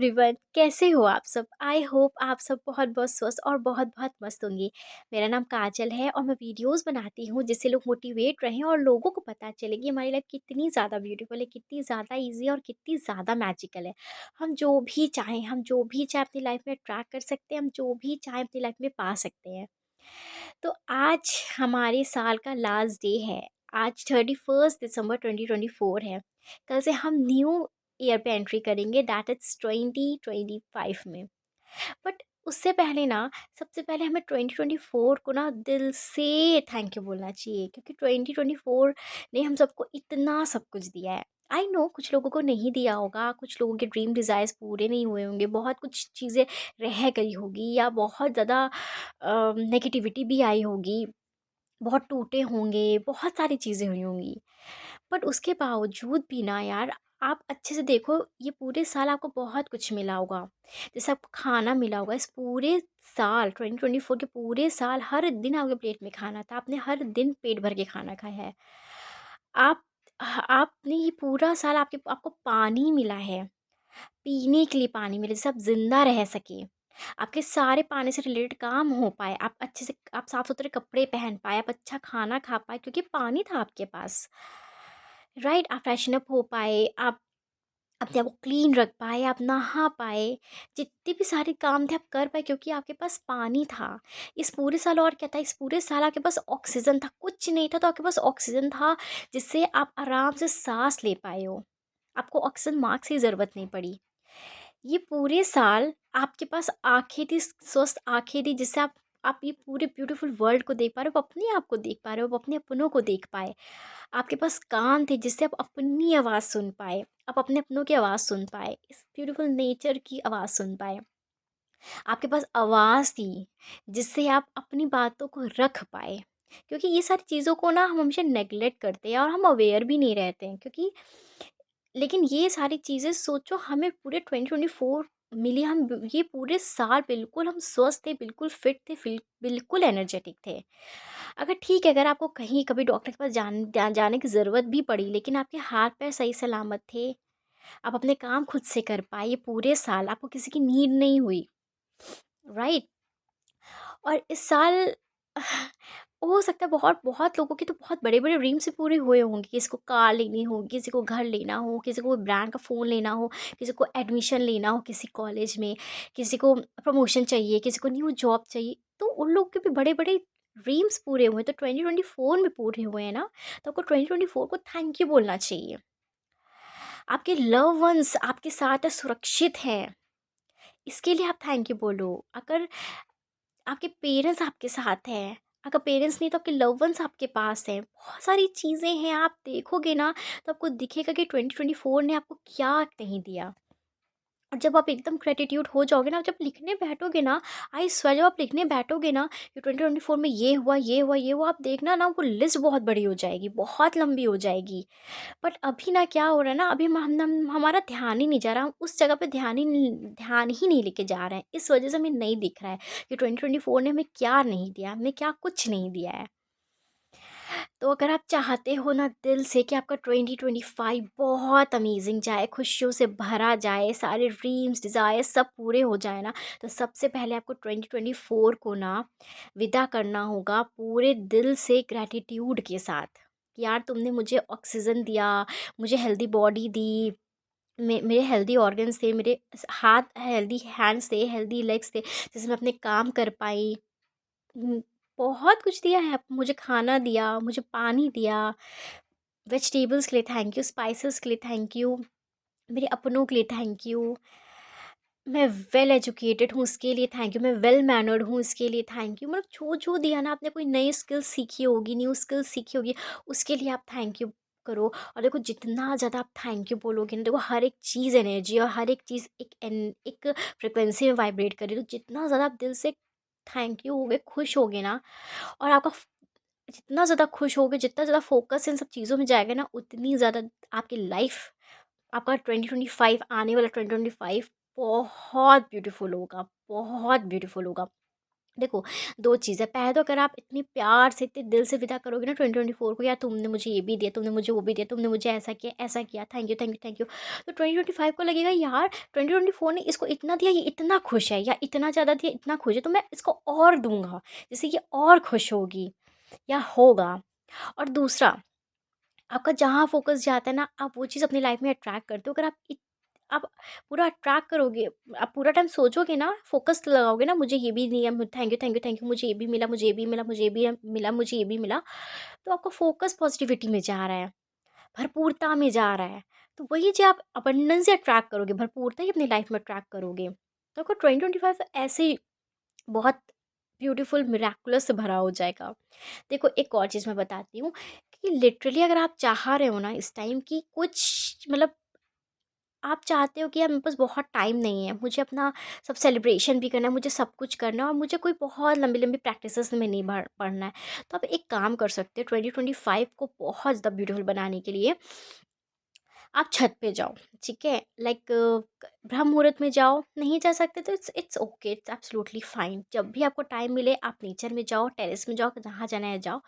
Everyone, कैसे हो आप सब? आई होप आप सब बहुत बहुत स्वस्थ और बहुत बहुत मस्त होंगे। मेरा नाम काजल है और मैं वीडियोस बनाती हूँ जिससे लोग मोटिवेट रहें और लोगों को पता चले कि हमारी लाइफ कितनी ज़्यादा ब्यूटीफुल है, कितनी ज़्यादा इजी है और कितनी ज़्यादा मैजिकल है। हम जो भी चाहें अपनी लाइफ में ट्रैक कर सकते हैं, हम जो भी चाहें अपनी लाइफ में पा सकते हैं। तो आज हमारे साल का लास्ट डे है। आज 31 दिसंबर 2024 है। कल से हम न्यू ईयर पे एंट्री करेंगे, दैट इज़ 2025 में। बट उससे पहले ना, सबसे पहले हमें 2024 को ना दिल से थैंक यू बोलना चाहिए, क्योंकि 2024 ने हम सबको इतना सब कुछ दिया है। आई नो कुछ लोगों को नहीं दिया होगा, कुछ लोगों के ड्रीम डिज़ायर्स पूरे नहीं हुए होंगे, बहुत कुछ चीज़ें रह गई होगी या बहुत ज़्यादा नेगेटिविटी भी आई होगी, बहुत टूटे होंगे, बहुत सारी चीज़ें हुई होंगी। बट उसके बावजूद भी ना यार, आप अच्छे से देखो, ये पूरे साल आपको बहुत कुछ मिला होगा। जैसे आपको खाना मिला होगा इस पूरे साल, 2024 के पूरे साल हर दिन आपके प्लेट में खाना था, आपने हर दिन पेट भर के खाना खाया है। आप आपने ये पूरा साल आपको पानी मिला है, पीने के लिए पानी मिले जिससे आप ज़िंदा रह सकें। आपके सारे पानी से रिलेटेड काम हो पाए, आप अच्छे से आप साफ-सुथरे कपड़े पहन पाए, आप अच्छा खाना खा पाए क्योंकि पानी था आपके पास। राइट? आप फ्रेशन अप हो पाए, आप अपने आप को क्लीन रख पाए, आप नहा पाए, जितने भी सारे काम थे आप कर पाए क्योंकि आपके पास पानी था। इस पूरे साल और क्या था, इस पूरे साल आपके पास ऑक्सीजन था, कुछ नहीं था तो आपके पास ऑक्सीजन था जिससे आप आराम से साँस ले पाए हो। आपको ऑक्सीजन मास्क की ज़रूरत नहीं पड़ी। ये पूरे साल आपके पास आँखें थी, स्वस्थ आँखें थी जिससे आप ये पूरे ब्यूटीफुल वर्ल्ड को देख पा रहे हो, आप अपने आप को देख पा रहे हो, आप अपने अपनों को देख पाए। आपके पास कान थे जिससे आप अपनी आवाज़ सुन पाए, आप अपने अपनों की आवाज़ सुन पाए, इस ब्यूटीफुल नेचर की आवाज़ सुन पाए। आपके पास आवाज़ थी जिससे आप अपनी बातों को रख पाए। क्योंकि ये सारी चीज़ों को ना हम हमेशा नेगलेक्ट करते हैं और हम अवेयर भी नहीं रहते हैं, क्योंकि लेकिन ये सारी चीज़ें सोचो, हमें पूरे 2024 मिली। ये पूरे साल बिल्कुल हम स्वस्थ थे, बिल्कुल फिट थे, बिल्कुल एनर्जेटिक थे। अगर ठीक है, अगर आपको कहीं कभी डॉक्टर के पास जाने की ज़रूरत भी पड़ी, लेकिन आपके हाथ पैर सही सलामत थे, आप अपने काम खुद से कर पाए, ये पूरे साल आपको किसी की नीड नहीं हुई, राइट? और इस साल हो सकता है बहुत बहुत लोगों के तो बहुत बड़े-बड़े ड्रीम्स भी पूरे हुए होंगे। किसी को कार लेनी हो, किसी को घर लेना हो, किसी को ब्रांड का फ़ोन लेना हो, किसी को एडमिशन लेना हो किसी कॉलेज में, किसी को प्रमोशन चाहिए, किसी को न्यू जॉब चाहिए। तो उन लोगों के भी बड़े-बड़े ड्रीम्स पूरे हुए हैं, तो 2024 में पूरे हुए हैं ना, तो आपको 2024 को थैंक यू बोलना चाहिए। आपके लव्ड वन्स आपके साथ है, सुरक्षित हैं, इसके लिए आप थैंक यू बोलो। अगर आपके पेरेंट्स आपके साथ हैं, अगर पेरेंट्स नहीं तो आपके लव्ड वन्स आपके पास हैं, बहुत सारी चीज़ें हैं, आप देखोगे ना तो आपको दिखेगा कि 2024 ने आपको क्या नहीं दिया। और जब आप एकदम ग्रैटिट्यूड हो जाओगे ना, जब लिखने बैठोगे ना, आई स्वेयर, जब आप लिखने बैठोगे ना कि 2024 में ये हुआ, ये हुआ, ये हुआ, आप देखना ना वो लिस्ट बहुत बड़ी हो जाएगी, बहुत लंबी हो जाएगी। बट अभी ना क्या हो रहा है ना, अभी हम हमारा ध्यान ही नहीं जा रहा, हम उस जगह पे ध्यान ही नहीं लेके जा रहे हैं। इस वजह से हमें नहीं दिख रहा है कि 2024 ने हमें क्या नहीं दिया, हमें क्या कुछ नहीं दिया है। तो अगर आप चाहते हो ना दिल से कि आपका 2025 बहुत अमेजिंग जाए, खुशियों से भरा जाए, सारे ड्रीम्स डिज़ायर सब पूरे हो जाए ना, तो सबसे पहले आपको 2024 को ना विदा करना होगा पूरे दिल से, ग्रैटिट्यूड के साथ कि यार तुमने मुझे ऑक्सीजन दिया, मुझे हेल्दी बॉडी दी, मेरे हेल्दी ऑर्गन्स थे, मेरे हाथ हेल्दी हैंड्स थे, हेल्दी लेग्स थे, जिससे मैं अपने काम कर पाई। हुँ, बहुत कुछ दिया है, आप मुझे खाना दिया, मुझे पानी दिया, वेजिटेबल्स के लिए थैंक यू, स्पाइसेस के लिए थैंक यू, मेरे अपनों के लिए थैंक यू, मैं वेल एजुकेटेड हूँ उसके लिए थैंक यू, मैं वेल मैनर्ड हूँ इसके लिए थैंक यू। मतलब जो-जो दिया ना, आपने कोई नई स्किल सीखी होगी, न्यू स्किल सीखी होगी, उसके लिए आप थैंक यू करो। और देखो जितना ज़्यादा आप थैंक यू बोलोगे ना, देखो हर एक चीज़ एनर्जी और हर एक चीज़ एक फ्रिक्वेंसी में वाइब्रेट कर रही है, तो जितना ज़्यादा आप दिल से थैंक यू होगे, खुश होगे ना, और आपका जितना ज़्यादा खुश होगे, जितना ज़्यादा फ़ोकस इन सब चीज़ों में जाएगा ना, उतनी ज़्यादा आपकी लाइफ़, आपका 2025 आने वाला 2025 बहुत ब्यूटीफुल होगा, बहुत ब्यूटीफुल होगा। देखो, 2 चीज़ है, पहले तो अगर आप इतनी प्यार से, इतने दिल से विदा करोगे ना 2024 को, यार तुमने मुझे ये भी दिया, तुमने मुझे वो भी दिया, तुमने मुझे ऐसा किया, thank you, thank you, thank you. तो 2025 को लगेगा यार 2024 ने इसको इतना दिया, ये इतना खुश है, या इतना ज़्यादा दिया, इतना खुश है, तो मैं इसको और दूँगा, जिससे ये और खुश होगी या होगा। और दूसरा, आपका जहाँ फ़ोकस जाता है ना, आप वो चीज़ अपनी लाइफ़ में अट्रैक्ट करते हो। अगर आप पूरा अट्रैक्ट करोगे, आप पूरा टाइम सोचोगे ना, फ़ोकस लगाओगे ना, मुझे ये भी दिया, thank you, thank you, thank you, मुझे ये भी मिला, मुझे ये भी मिला, मुझे ये भी मिला, मुझे ये भी मिला, तो आपका फ़ोकस पॉज़िटिविटी में जा रहा है, भरपूरता में जा रहा है। तो वही जो आप अबंडेंस से अट्रैक्ट करोगे, भरपूरता ही अपनी लाइफ़ में अट्रैक्ट करोगे। तो आपका 2025 ऐसे ही बहुत ब्यूटीफुल मिरेकुलस से भरा हो जाएगा। देखो, एक और चीज़ मैं बताती हूँ कि लिटरली अगर आप चाह रहे हो ना इस टाइम कि कुछ मतलब, आप चाहते हो कि यार मेरे पास बहुत टाइम नहीं है, मुझे अपना सब सेलिब्रेशन भी करना है, मुझे सब कुछ करना है और मुझे कोई बहुत लंबी-लंबी प्रैक्टिसेज़ में नहीं पढ़ना है। तो आप एक काम कर सकते हो 2025 को बहुत ज़्यादा ब्यूटीफुल बनाने के लिए, आप छत पे जाओ, ठीक है? लाइक ब्रह्म मुहूर्त में जाओ, नहीं जा सकते तो it's it's okay, it's absolutely fine. जब भी आपको टाइम मिले आप नेचर में जाओ, टेरेस में जाओ, जहाँ जाना है जाओ।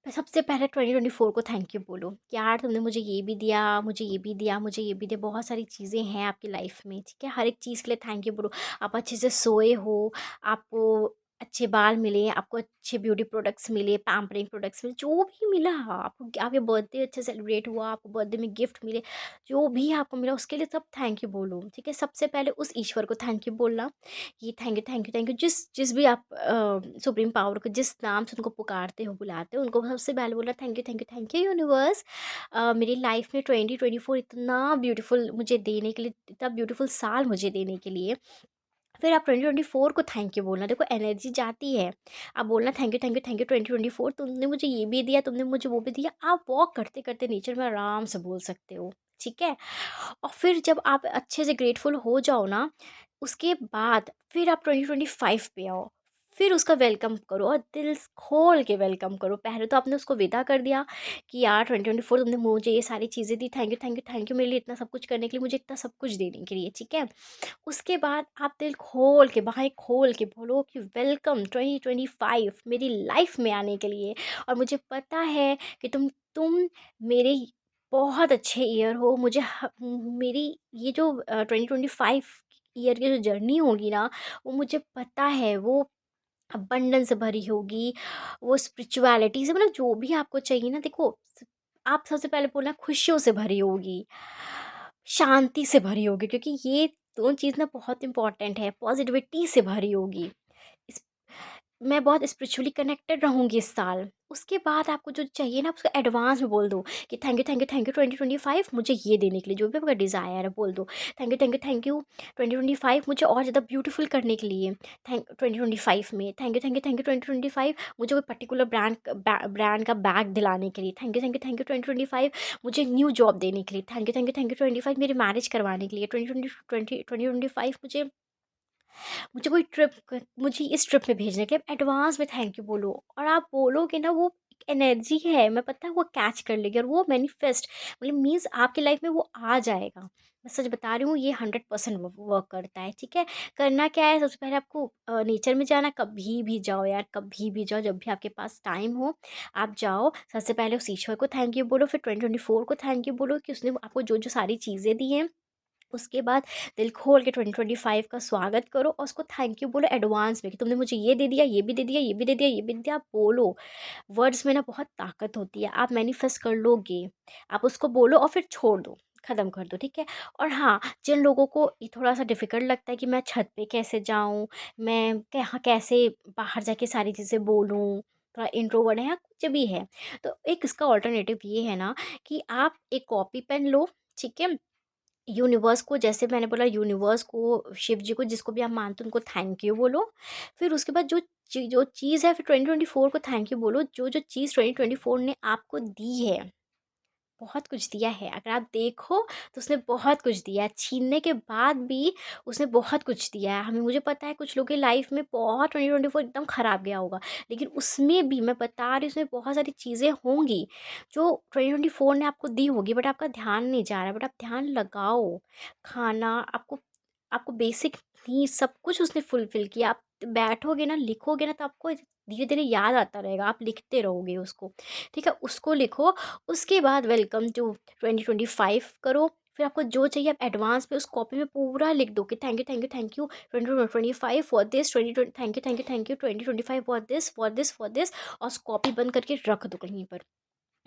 सबसे पहले 2024 को थैंक यू बोलो कि यार तुमने मुझे ये भी दिया, मुझे ये भी दिया, मुझे ये भी दिया। बहुत सारी चीज़ें हैं आपकी लाइफ में, ठीक है? हर एक चीज़ के लिए थैंक यू बोलो। आप अच्छे से सोए हो, आपको अच्छे बाल मिले, आपको अच्छे ब्यूटी प्रोडक्ट्स मिले, पैम्परिंग प्रोडक्ट्स मिले, जो भी मिला आपको, आपके बर्थडे अच्छे सेलिब्रेट हुआ, आपको बर्थडे में गिफ्ट मिले, जो भी आपको मिला उसके लिए सब थैंक यू बोलो, ठीक है? सबसे पहले उस ईश्वर को थैंक यू बोलना कि thank you, thank you, thank you. जिस जिस भी आप सुप्रीम पावर को जिस नाम से उनको पुकारते हो, बुलाते हो, उनको सबसे पहले बोलना thank you, thank you, thank you universe, मेरी लाइफ में 2024 इतना ब्यूटीफुल मुझे देने के लिए, इतना ब्यूटीफुल साल मुझे देने के लिए। फिर आप 2024 को थैंक यू बोलना। देखो, एनर्जी जाती है, आप बोलना thank you, thank you, thank you 2024, तुमने मुझे ये भी दिया, तुमने मुझे वो भी दिया। आप वॉक करते करते नेचर में आराम से बोल सकते हो, ठीक है? और फिर जब आप अच्छे से ग्रेटफुल हो जाओ ना, उसके बाद फिर आप 2025 पे आओ, फिर उसका वेलकम करो और दिल खोल के वेलकम करो। पहले तो आपने उसको विदा कर दिया कि यार 2024 तुमने मुझे ये सारी चीज़ें दी, thank you, thank you, thank you मेरे लिए इतना सब कुछ करने के लिए, मुझे इतना सब कुछ देने के लिए, ठीक है? उसके बाद आप दिल खोल के, बाहें खोल के बोलो कि वेलकम 2025 मेरी लाइफ में आने के लिए। और मुझे पता है कि तुम मेरे बहुत अच्छे ईयर हो। मुझे मेरी ये जो 2025 ईयर की जो जर्नी होगी ना, वो मुझे पता है वो अबंडेंस से भरी होगी, वो स्पिरिचुअलिटी से, मतलब जो भी आपको चाहिए ना, देखो, आप सबसे पहले बोलना खुशियों से भरी होगी, शांति से भरी होगी, क्योंकि ये 2 चीज़ ना बहुत इम्पोर्टेंट है, पॉज़िटिविटी से भरी होगी। इस मैं बहुत स्पिरिचुअली कनेक्टेड रहूँगी इस साल। उसके बाद आपको जो चाहिए ना, आप उसको एडवांस में बोल दो कि thank you, thank you, thank you 2025 मुझे ये देने के लिए, जो भी आपका डिज़ायर है बोल दो। Thank you, thank you, thank you 2025 मुझे और ज़्यादा ब्यूटीफुल करने के लिए। थैंक 2025 में thank you, thank you, thank you 2025 मुझे कोई पर्टिकुलर ब्रांड का बैग दिलाने के लिए। Thank you, thank you, thank you 2025 मुझे न्यू जॉब देने के लिए। Thank you, thank you, thank you 25 मेरी मैरिज करवाने के लिए। 2025 मुझे कोई ट्रिप क मुझे इस ट्रिप में भेजने के लिए एडवांस में थैंक यू बोलो। और आप बोलोगे ना, वो एक एनर्जी है, मैं पता है वो कैच कर लेगी और वो मैनिफेस्ट, मतलब मीन्स आपकी लाइफ में वो आ जाएगा। मैं सच बता रही हूँ, ये 100% वर्क करता है, ठीक है? करना क्या है, सबसे पहले आपको नेचर में जाना, कभी भी जाओ यार, कभी भी जाओ, जब भी आपके पास टाइम हो, आप जाओ। सबसे पहले उस ईश्वर को थैंक यू बोलो, फिर 2024 को थैंक यू बोलो कि उसने आपको जो-जो सारी चीज़ें दी हैं। उसके बाद दिल खोल के 2025 का स्वागत करो और उसको थैंक यू बोलो एडवांस में कि तुमने मुझे ये दे दिया, ये भी दे दिया, ये भी दे दिया, ये भी दे दिया। आप बोलो, वर्ड्स में ना बहुत ताकत होती है, आप मैनिफेस्ट कर लोगे। आप उसको बोलो और फिर छोड़ दो, ख़त्म कर दो, ठीक है? और हाँ, जिन लोगों को ये थोड़ा-सा डिफ़िकल्ट लगता है कि मैं छत पे कैसे जाऊँ, मैं कहाँ कैसे बाहर जाके सारी चीज़ें बोलूँ, थोड़ा इंट्रोवर्ट है या कुछ भी है, तो एक इसका अल्टरनेटिव ये है ना कि आप एक कॉपी पेन लो, ठीक है? यूनिवर्स को, जैसे मैंने बोला, यूनिवर्स को, शिव जी को, जिसको भी आप मानते हो उनको थैंक यू बोलो। फिर उसके बाद जो चीज़ है, फिर 2024 को थैंक यू बोलो। जो चीज़ 2024 ने आपको दी है, बहुत कुछ दिया है। अगर आप देखो तो उसने बहुत कुछ दिया है, छीनने के बाद भी उसने बहुत कुछ दिया है हमें। मुझे पता है कुछ लोगों की लाइफ में बहुत 2024 एकदम ख़राब गया होगा, लेकिन उसमें भी मैं बता रही हूँ, उसमें बहुत सारी चीज़ें होंगी जो 2024 ने आपको दी होगी, बट आपका ध्यान नहीं जा रहा है, बट आप ध्यान लगाओ। खाना आपको, आपको बेसिक नीड्स सब कुछ उसने फुलफ़िल किया। आप बैठोगे ना, लिखोगे ना, तो आपको धीरे-धीरे याद आता रहेगा, आप लिखते रहोगे उसको, ठीक है? उसको लिखो, उसके बाद वेलकम टू 2025 करो, फिर आपको जो चाहिए आप एडवांस में उस कॉपी में पूरा लिख दो कि thank you, thank you, thank you 2025 for this, 2020 thank you, thank you, thank you 2025 for this, for this, for this, और उस कॉपी बंद करके रख दो कहीं पर।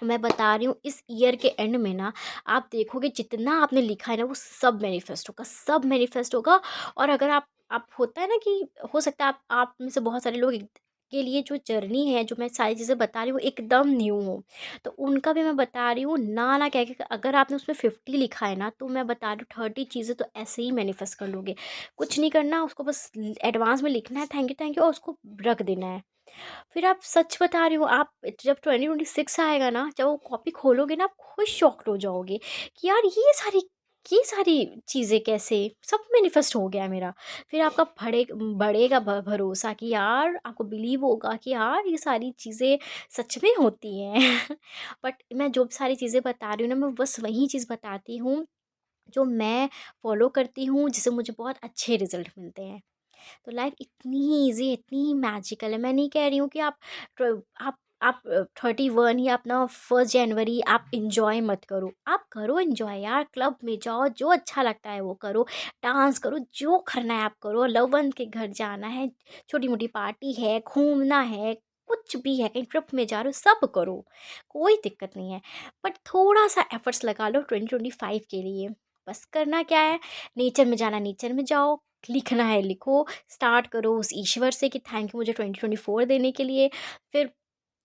मैं बता रही हूँ इस ईयर के एंड में ना आप देखोगे जितना आपने लिखा है ना वो सब मैनिफेस्ट होगा, सब मैनिफेस्ट होगा। और अगर आप होता है ना कि हो सकता है आप में से बहुत सारे लोग के लिए जो जर्नी है, जो मैं सारी चीज़ें बता रही हूँ एकदम न्यू हो, तो उनका भी मैं बता रही हूँ ना ना कह के, अगर आपने उसमें 50 लिखा है ना, तो मैं बता रही हूँ 30 चीज़ें तो ऐसे ही मैनिफेस्ट कर लोगे। कुछ नहीं करना, उसको बस एडवांस में लिखना है थैंक यू और उसको रख देना है। फिर आप सच बता रही हूँ, आप जब 2026 आएगा ना, जब वो कॉपी खोलोगे ना, आप खुद शॉक्ड हो जाओगे कि यार ये सारी चीज़ें कैसे, सब मैनिफेस्ट हो गया मेरा। फिर आपका बढ़ेगा भरोसा कि यार आपको बिलीव होगा कि यार ये सारी चीज़ें सच में होती हैं। बट मैं जो सारी चीज़ें बता रही हूँ ना, मैं बस वही चीज़ बताती हूँ जो मैं फॉलो करती हूँ, जिससे मुझे बहुत अच्छे रिजल्ट मिलते हैं। तो लाइफ इतनी ही ईज़ी, इतनी ही मैजिकल है। मैं नहीं कह रही हूँ कि आप 31 या अपना 1 जनवरी आप एन्जॉय मत करो। आप करो एन्जॉय यार, क्लब में जाओ, जो अच्छा लगता है वो करो, डांस करो, जो करना है आप करो, लव वन के घर जाना है, छोटी-मोटी पार्टी है, घूमना है, कुछ भी है, कहीं ट्रिप में जा रहे हो, सब करो, कोई दिक्कत नहीं है। बट थोड़ा-सा एफर्ट्स लगा लो 2025 के लिए। बस करना क्या है, नेचर में जाना नेचर में जाओ, लिखना है लिखो, स्टार्ट करो उस ईश्वर से कि थैंक यू मुझे 2024 देने के लिए। फिर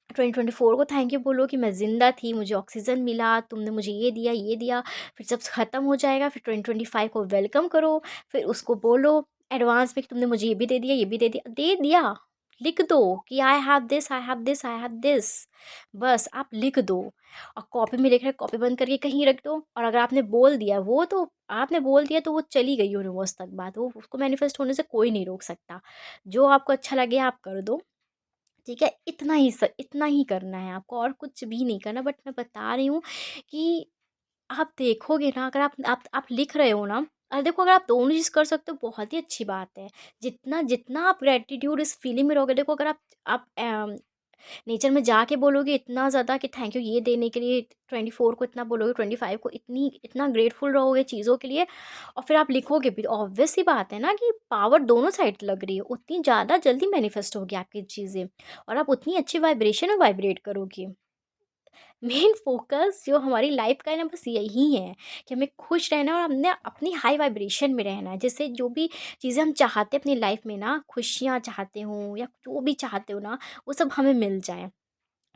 2024 को थैंक यू बोलो कि मैं ज़िंदा थी, मुझे ऑक्सीजन मिला, तुमने मुझे ये दिया। फिर जब ख़त्म हो जाएगा फिर 2025 को वेलकम करो, फिर उसको बोलो एडवांस में कि तुमने मुझे ये भी दे दिया, ये भी दे दिया। लिख दो कि I have this, I have this, I have this. बस आप लिख दो और कॉपी में लिख रहे कॉपी बंद करके कहीं रख दो। और अगर आपने बोल दिया वो तो आपने बोल दिया तो वो चली गई यूनिवर्स तक बात, वो उसको मैनिफेस्ट होने से कोई नहीं रोक सकता। जो आपको अच्छा लगे आप कर दो। ठीक है? इतना ही करना है आपको और कुछ भी नहीं करना। बट मैं बता रही हूँ कि आप देखोगे ना, अगर आप लिख रहे हो ना, देखो अगर आप दोनों चीज़ कर सकते हो बहुत ही अच्छी बात है। जितना जितना आप ग्रैटिट्यूड इस फीलिंग में रहोगे, देखो अगर आप नेचर में जाके बोलोगे इतना ज़्यादा कि थैंक यू ये देने के लिए, 24 को इतना बोलोगे, 25 को इतना ग्रेटफुल रहोगे चीज़ों के लिए, और फिर आप लिखोगे भी, ऑब्वियस सी बात है ना कि पावर दोनों साइड लग रही है, उतनी ज़्यादा जल्दी मैनिफेस्ट होगी आपकी चीज़ें और आप उतनी अच्छी वाइब्रेशन में वाइब्रेट करोगे। मेन फोकस जो हमारी लाइफ का है ना, बस यही है कि हमें खुश रहना है और हमने अपनी हाई वाइब्रेशन में रहना है, जिससे जो भी चीज़ें हम चाहते हैं अपनी लाइफ में ना, खुशियाँ चाहते हो या जो भी चाहते हो ना, वो सब हमें मिल जाए।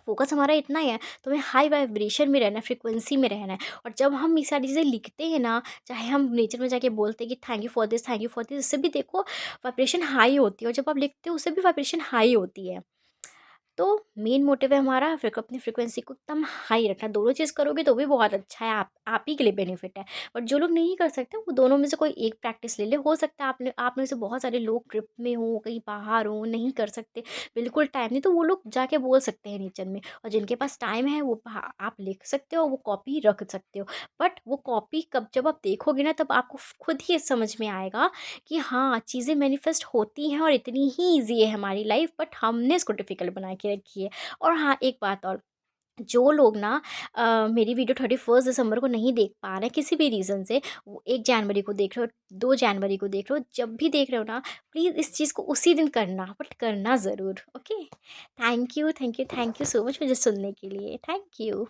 फोकस हमारा इतना ही है, तो हमें हाई वाइब्रेशन में रहना है, फ्रीक्वेंसी में रहना है। और जब हम ये सारी चीज़ें लिखते हैं ना, चाहे हम नेचर में जाके बोलते हैं कि thank you for this, thank you for this, इससे भी देखो वाइब्रेशन हाई होती है, और जब आप लिखते हो उससे भी वाइब्रेशन हाई होती है। तो मेन मोटिव है हमारा अपनी फ्रीक्वेंसी को एकदम हाई रखना। दोनों चीज़ करोगे तो भी बहुत अच्छा है, आप ही के लिए बेनिफिट है। और जो लोग नहीं कर सकते वो दोनों में से कोई एक प्रैक्टिस ले ले। हो सकता है आप में से बहुत सारे लोग ट्रिप में हो, कहीं बाहर हो, नहीं कर सकते, बिल्कुल टाइम नहीं, तो वो लोग जाके बोल सकते हैं नेचर में। और जिनके पास टाइम है वो आप लिख सकते हो, वो कॉपी रख सकते हो। बट वो कॉपी कब जब आप देखोगे ना, तब आपको खुद ही समझ में आएगा कि हाँ, चीज़ें मैनिफेस्ट होती हैं और इतनी ही ईज़ी है हमारी लाइफ, बट हमने इसको डिफ़िकल्ट बना के रखी है। और हाँ, एक बात और, जो लोग ना मेरी वीडियो 31 दिसंबर को नहीं देख पा रहे हैं किसी भी रीज़न से, वो 1 जनवरी को देख रहे हो, 2 जनवरी को देख रहे हो, जब भी देख रहे हो ना, प्लीज़ इस चीज़ को उसी दिन करना, बट करना ज़रूर, okay? Thank you so much मुझे सुनने के लिए। Thank you.